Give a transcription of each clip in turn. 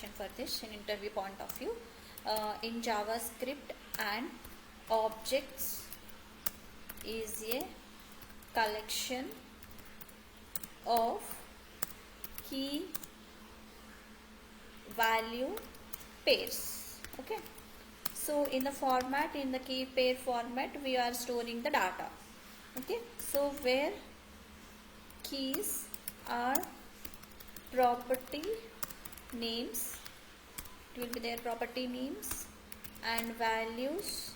definition for this in interview point of view. In JavaScript, an objects is a collection of key value pairs. Okay, so in the key pair format we are storing the data. Okay, so where keys are property names, it will be their property names, and values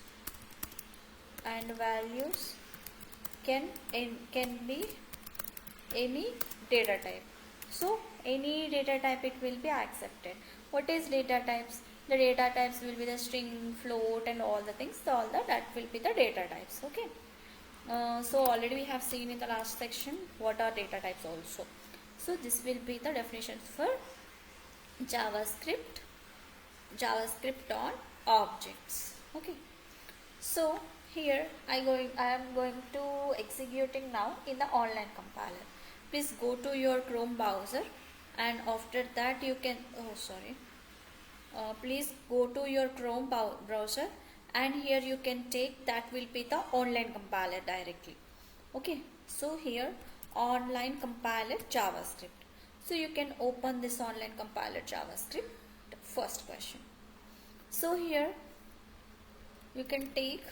can be any data type. So any data type it will be accepted. What is data types? The data types will be the string, float, and all the things. So all that will be the data types. Okay. So already we have seen in the last section what are data types also. So this will be the definitions for JavaScript on objects. Okay. So here I am going to executing now in the online compiler. Please go to your Chrome browser, and after that you can please go to your Chrome browser, and here you can take, that will be the online compiler directly. Okay, so here online compiler JavaScript. So you can open this online compiler JavaScript. First question. So here you can take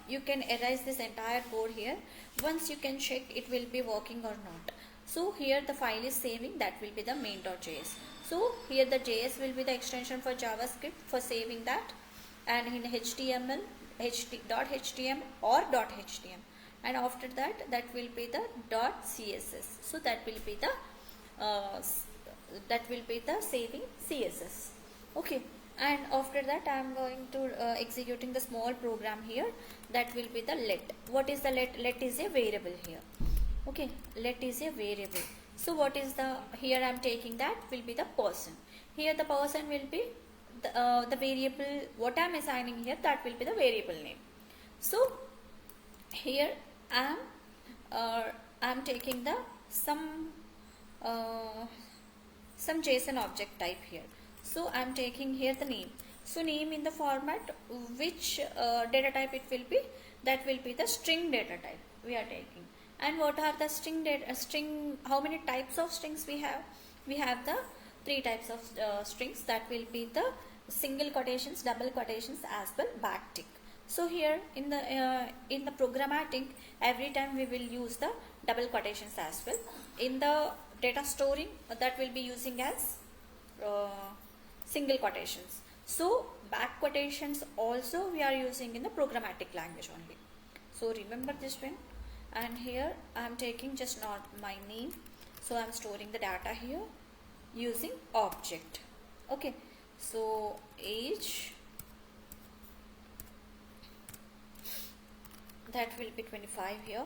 you can erase this entire code here. Once you can check it will be working or not. So here the file is saving, that will be the main.js. So here the JS will be the extension for JavaScript for saving that, and in HTML .htm or .htm, and after that will be the .css. So that will be the saving CSS. Okay, and after that I am going to executing the small program here, that will be the let. What is the let? Let is a variable here. Okay, let is a variable. So what is the, here I am taking that will be the person. Here the person will be the variable, what I am assigning here, that will be the variable name. So here I am taking the some JSON object type here. So I am taking here the name. So name in the format, which data type it will be, that will be the string data type we are taking. And what are the string, how many types of strings we have? We have the 3 types of strings, that will be the single quotations, double quotations, as well backtick. So here in the programmatic, every time we will use the double quotations as well. In the data storing, that will be using as single quotations. So back quotations also we are using in the programmatic language only. So remember this one. And here I am taking just not my name, so I am storing the data here using object. Okay, so age, that will be 25 here.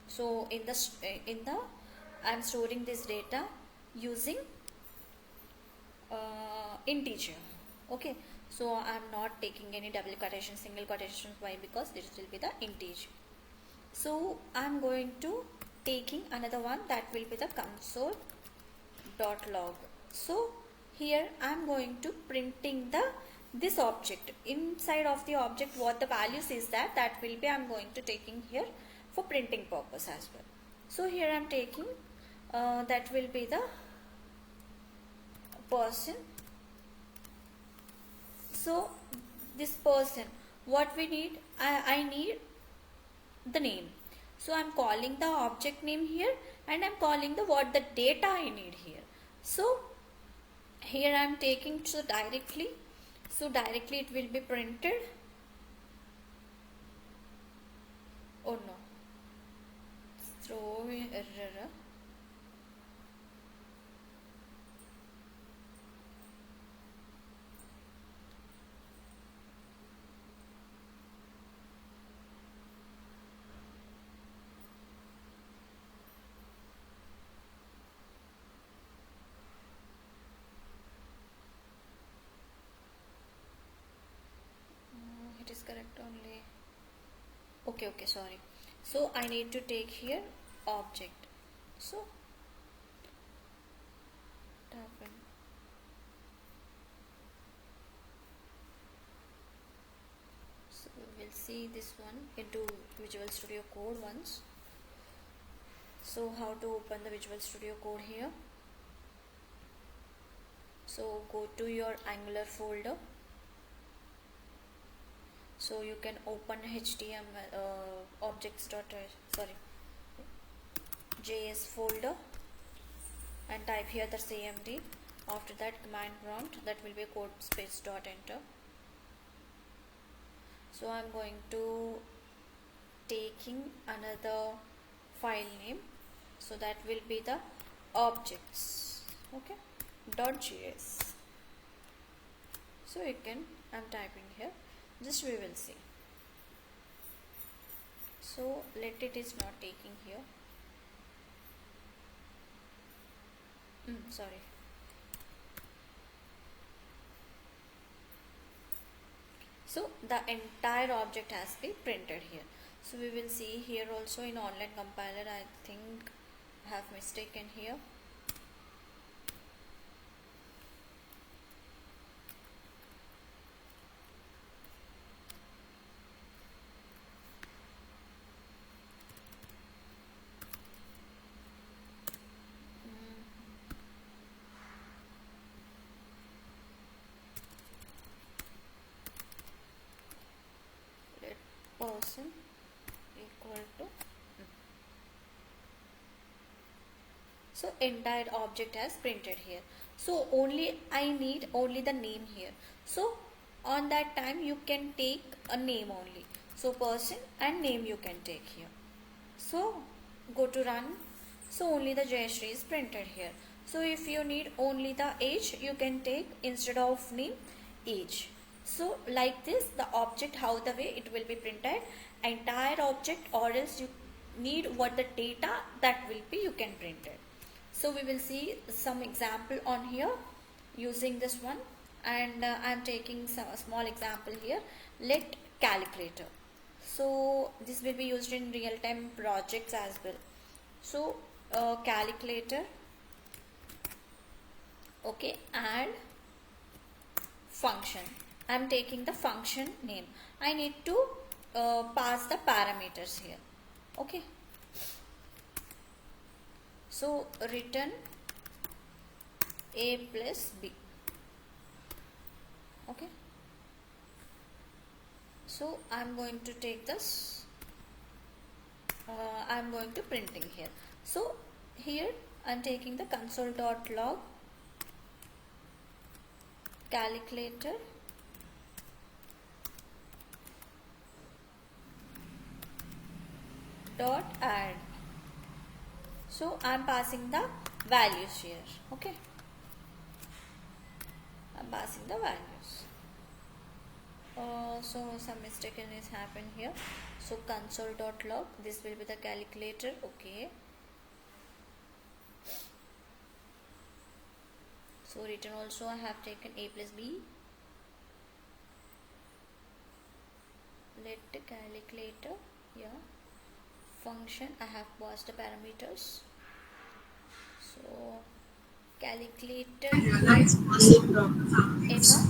So in the I am storing this data using integer. Okay, so I am not taking any double quotation, single quotations. Why? Because this will be the integer. So I am going to taking another one, that will be the console.log. So here I am going to printing this object. Inside of the object, what the values is that will be I am going to taking here for printing purpose as well. So here I am taking that will be the person. So this person, what we need, I need the name. So I am calling the object name here, and I am calling what the data I need here. So here I am taking directly it will be printed. Oh no, throw error. It is correct only. Okay, sorry. So I need to take here object. So see this one into Visual Studio Code once. So how to open the Visual Studio Code here? So go to your Angular folder. So you can open HTML JS folder and type here the CMD. After that, command prompt, that will be code space dot enter. So I'm going to taking another file name, so that will be the objects, okay, .js. So you can, I'm typing here, just we will see. So let it is not taking here. Sorry. So the entire object has been printed here. So we will see here also in online compiler, I think I have mistaken here. Person equal to so entire object has printed here. So I need only the name here. So on that time you can take a name only. So person and name you can take here. So go to run. So only the JS is printed here. So if you need only the age, you can take instead of name age. So like this, the object, how the way it will be printed, entire object, or else you need what the data that will be, you can print it. So we will see some example on here using this one, and I am taking a small example here. Let calculator. So this will be used in real-time projects as well. So calculator, okay, and function. I am taking the function name. I need to pass the parameters here, okay. So return a plus b, okay. So I am going to take this, I am going to printing here. So here I am taking the console.log calculator dot add. So I am passing the values here, okay. I am passing the values. So some mistake is happened here. So console.log, this will be the calculator, okay. So return also I have taken a plus b. Let the calculator, yeah. Function, I have passed the parameters. So calculator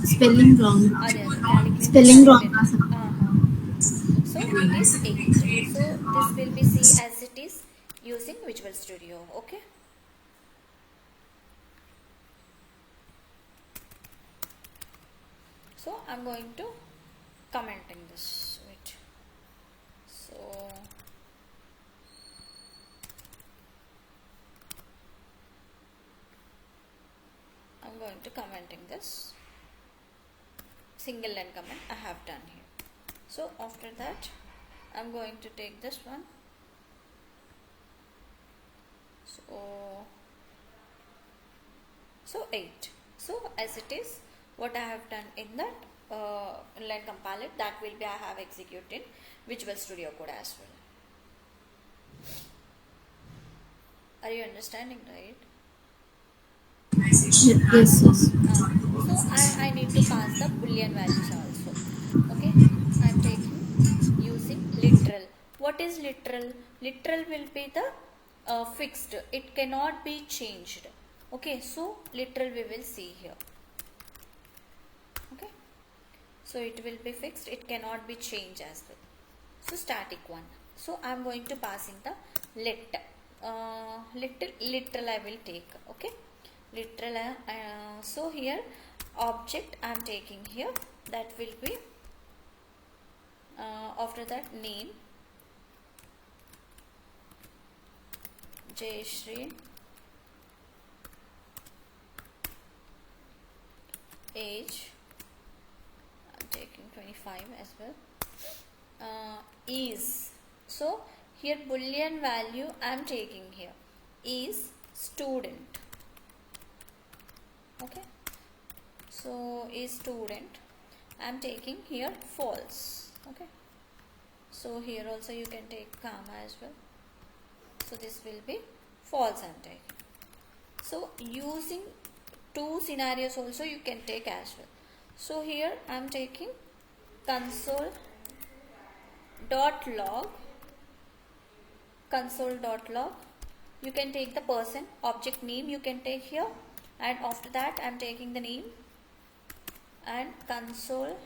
spelling wrong. Spelling wrong. So it is 8. So this will be see as it is using Visual Studio, okay. So I'm going to commenting this. Wait. So I'm going to commenting this. Single line comment I have done here. So after that I'm going to take this one. So 8. So as it is, what I have done in that inline compiler, that will be I have executed Visual Studio Code as well. Are you understanding, right? Yes. So I need to pass the boolean values also, okay. I am taking using literal. What is literal? Literal will be the fixed, it cannot be changed, okay. So literal we will see here, okay. So it will be fixed, it cannot be changed as well. So static one. So I'm going to pass in the literal I will take. Okay, literal. So here object I'm taking here, that will be after that name Jayashree, age I'm taking 25 as well, is. So here boolean value I am taking here is student. Okay, so is student I am taking here false. Okay, so here also you can take comma as well, so this will be false I am taking. So using two scenarios also you can take as well. So here I am taking console.log, you can take the person, object name you can take here, and after that I am taking the name, and console.log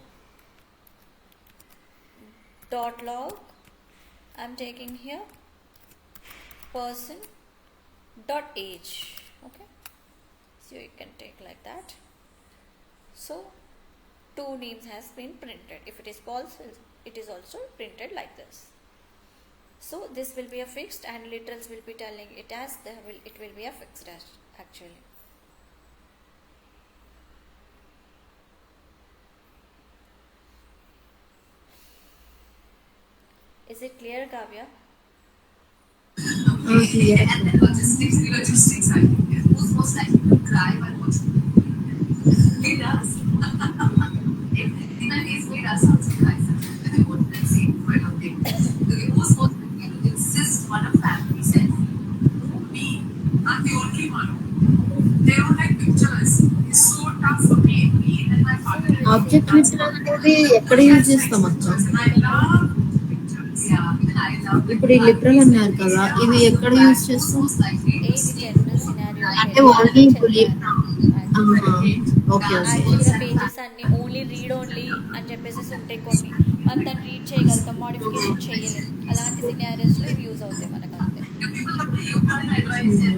I am taking here person dot age. Okay, so you can take like that. So two names has been printed. If it is false, it is also printed like this. So this will be a fixed, and literals will be telling it as it will be a fixed actually. Is it clear, Kavya? Clear. And then logistics, I think. Who's most likely to cry while watching? He does. And he's made us also cry. When they put that scene for a thing. Who's most likely to insist on a family selfie? Me. I'm the only one. They don't like pictures. It's so tough for me and my father. Object literal అనేది ఎక్కడ use చేస్తాం అక్క? I love pictures. Yeah, even I love ఇప్పుడు ఈ literal అన్నారు కదా, ఇవి ఎక్కడ యూజ్ చేస్తాం? most likely to ఏది జనరల్ సినారియో అంటే ఓన్లీ ఓకే యాక్చువల్గా పేజెస్ అన్ని ఓన్లీ రీడ్ ఓన్లీ అని చెప్పేసి ఉంటాయి కొన్ని, మనం దాన్ని రీడ్ చేయగలుగుతాం, మోడిఫికేషన్ చేయలేం. అలాంటి సినారియోస్లో ఇవి యూజ్ అవుతాయి మనకు అంతే. అర్థమైందా?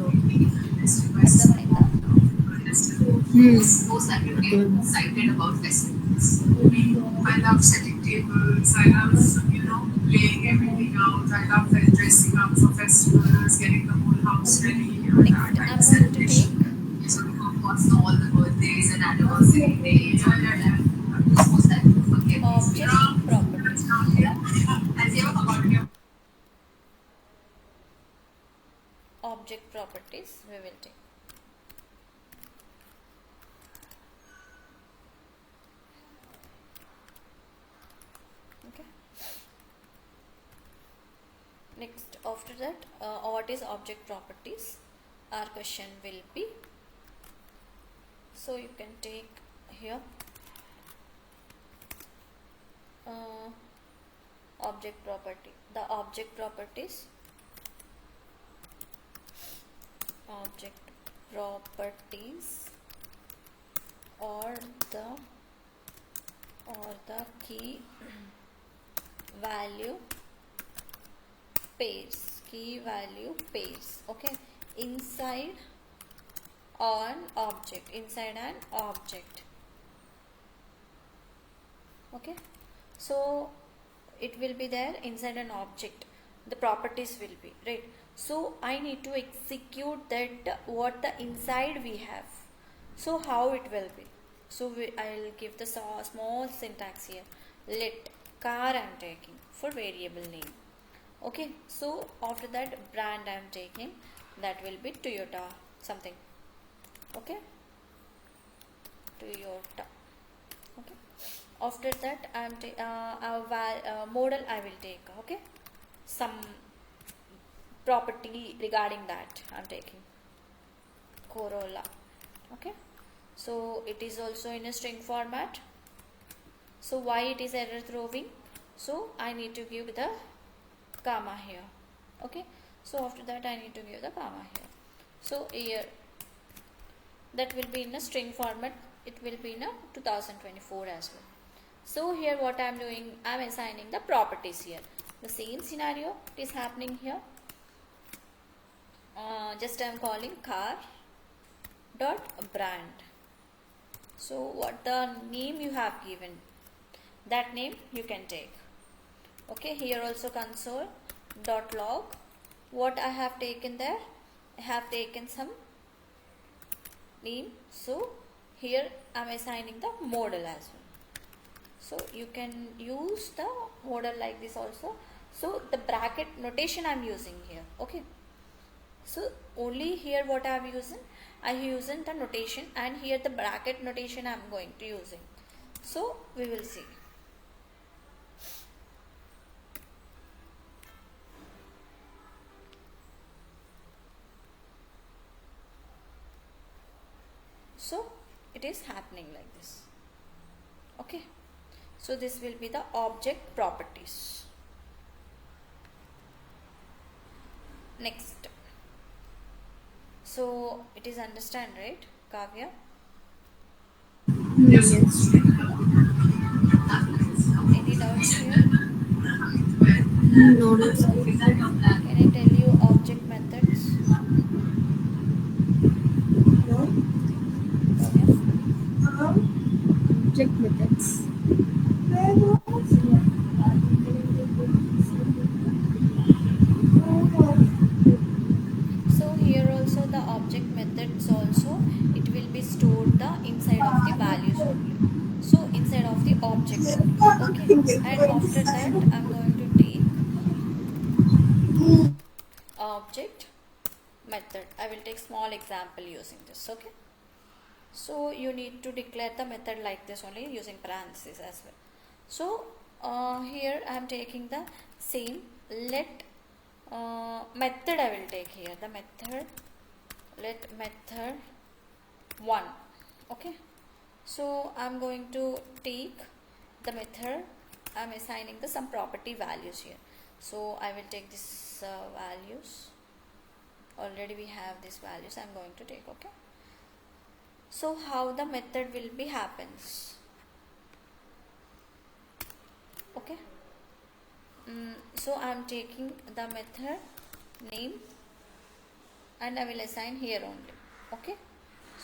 Most likely to get excited about festivals. I love setting tables. I love, laying everything out. I love dressing up for festivals, getting the whole house ready. Next, I'm going to take So we go watch all the birthdays and anniversary day. Enjoy your life. Most likely to forget. object properties. Has you ever forgotten your Object properties we will take. Okay. Next, after that, what is object properties? Our question will be. So you can take here object property. The object properties. Object properties or the key value pairs. Okay, inside an object. Okay, so it will be there inside an object, the properties will be right. So I need to execute that what the inside we have. So how it will be? So I'll give the small syntax here. Let car I'm taking for variable name. Okay, so after that brand I'm taking, that will be Toyota something. Okay, Toyota. Okay, after that I'm model I will take. Okay, some property regarding that I'm taking Corolla. Okay, so it is also in a string format. So why it is error throwing? So I need to give the comma here. Okay, so after that I need to give the comma here. So here that will be in a string format, it will be in a 2024 as well. So here what I am doing, I am assigning the properties here. The same scenario is happening here. Just I am calling car dot brand. So what the name you have given, that name you can take. Okay, here also console dot log. What I have taken there, I have taken some name. So here I am assigning the model as well. So you can use the model like this also. So the bracket notation I am using here. Okay. So only here what I am using, I am using the notation, and here the bracket notation I am going to using. So we will see. So it is happening like this. Okay. So this will be the object properties. Next. So it is understand, right, Kavya? Yes. Any doubts here? No, no, sir. Can I tell you object methods? Kavya? Object methods. So here also the object methods also, it will be stored the inside of the values only. So inside of the object only. Okay. And after that I am going to take object method. I will take small example using this. Okay. So you need to declare the method like this only using parentheses as well. So here I am taking the same let method I will take here, the method, let method 1. Okay. So I am going to take the method, I am assigning the some property values here. So I will take this values, already we have these values I am going to take. Okay. So how the method will be happens. Okay. So I am taking the method name and I will assign here only. Okay.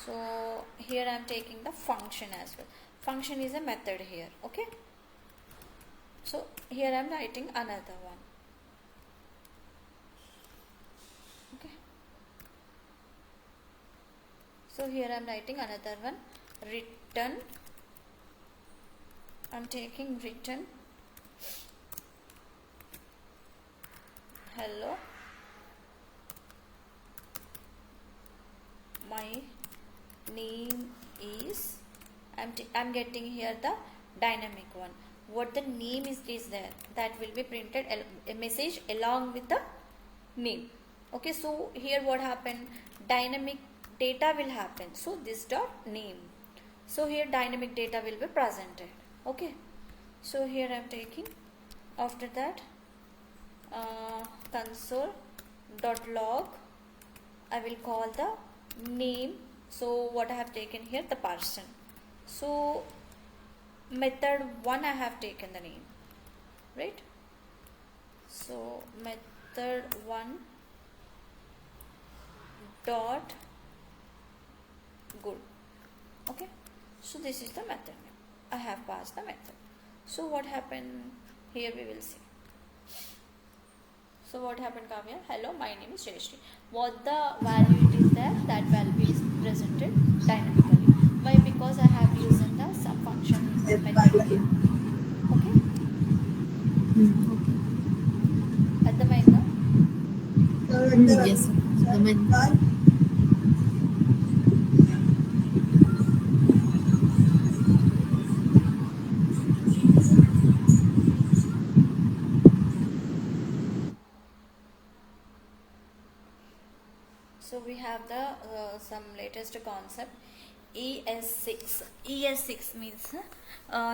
So here I am taking the function as well. Function is a method here. Okay. So here I am writing another one. Okay. So here I am writing another one, return. I am taking return hello, my name is, I'm getting here the dynamic one. What the name is there, that will be printed a message along with the name. Okay, so here what happened, dynamic data will happen. So this dot name, so here dynamic data will be presented. Okay, so here I am taking, after that console dot log, I will call the name. So what I have taken here, the person. So method 1 I have taken the name, right? So method 1 dot good. Okay, so this is the method name, I have passed the method. So what happened here, we will see. So what happened, Kavya? Hello, my name is Jayashree. What the value it is there, that value is presented dynamically. Why? Because I have used the some function method here. Okay? At the mind now? Yes, sir. The method. So we have the some latest concept, ES6. ES6 means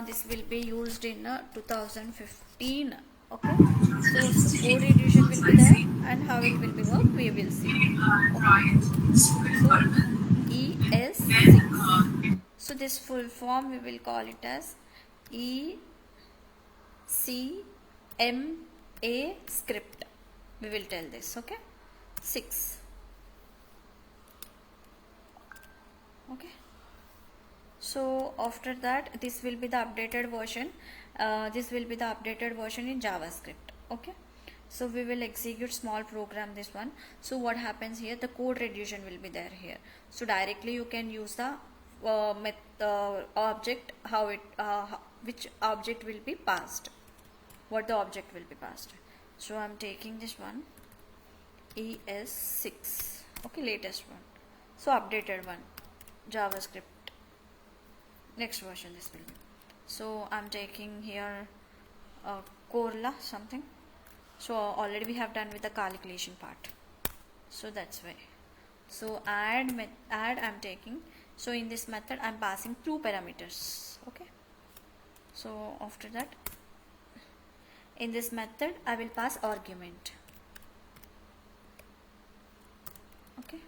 this will be used in 2015. Okay, so code edition will be there, and how it will be work we will see. Okay. So ES6. So this full form we will call it as ECMP. a script, we will tell this. Okay, 6. Okay, so after that this will be the updated version. This will be the updated version in JavaScript. Okay, so we will execute small program, this one. So what happens here, the code reduction will be there here. So directly you can use the object, how it which object will be passed, what the object will be passed. So I'm taking this one, ES6. Okay, latest one. So updated one, JavaScript, next version this will be. So I'm taking here Corla something. So already we have done with the calculation part, so that's why. So add I'm taking, so in this method I'm passing 2 parameters. Okay, so after that in this method I will pass argument. Okay,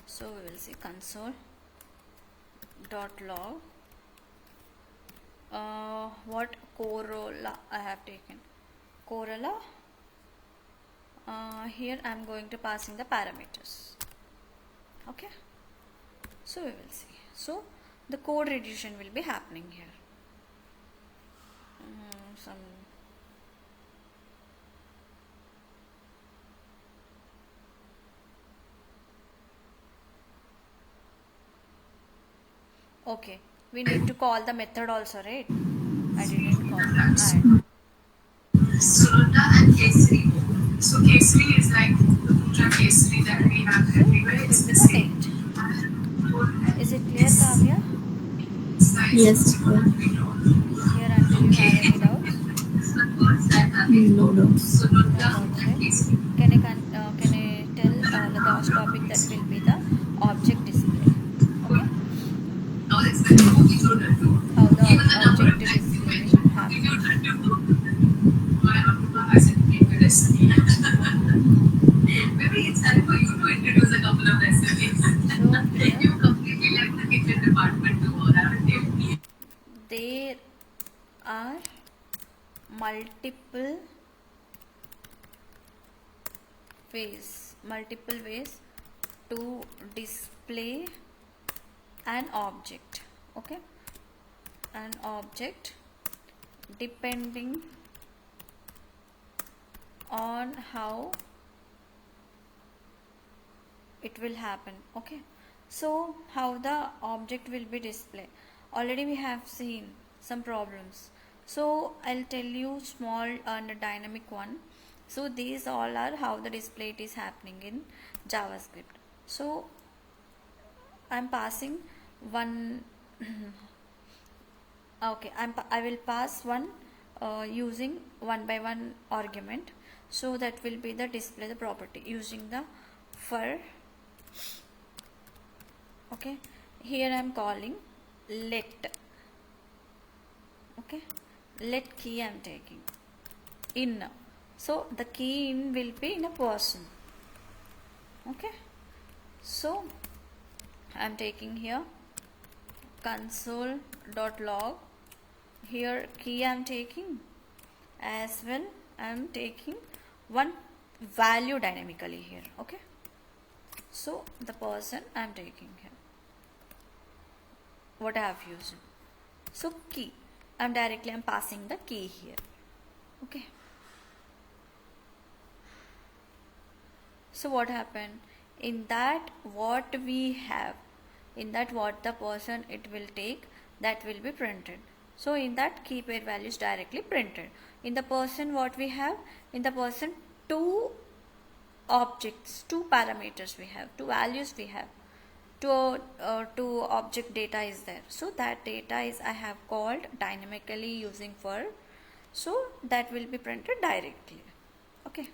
so we will see console dot log what Corolla I have taken. Corolla, here I am going to pass in the parameters. Okay, so we will see. So the code reduction will be happening here. Okay, we need to call the method also, right? I didn't call add. Suluta and Kesari. So Kesari is like the puja Kesari that we have everywhere. It's the same. Is it clear, Kavya? Yes, sir. Here until you have any doubts? No doubts. Suluta and Kesari. Can I tell the last topic, that will be the object display. Okay? Now it's the movie to the two. How the Even the number object of times you display mentioned will happen. movie to the two. My Abdullah hasn't made the recipe. Maybe it's time for you to introduce a couple of recipes. So here You completely left the kitchen department to all, haven't you? there are multiple ways to display an object. Okay, an object depending on how it will happen. Okay, so how the object will be displayed, already we have seen some problems. So I'll tell you small and dynamic one. So these all are how the display is happening in JavaScript. So I'm passing one okay, I will pass one using 1 by 1 argument. So that will be the display the property using the for. Okay, here I am calling let. Okay, let key I am taking in. So the key in will be in a person. Okay, so I am taking here console.log. Here key I am taking, as well I am taking one value dynamically here. Okay, so the person I am taking here, what I have used. So key, I am passing the key here. Okay, so what happened in that, what we have in that, what the person it will take, that will be printed. So in that key pair value is directly printed. In the person what we have, in the person 2 objects, 2 parameters we have, 2 values we have, 2 object data is there. So that data is I have called dynamically using for, so that will be printed directly. Okay.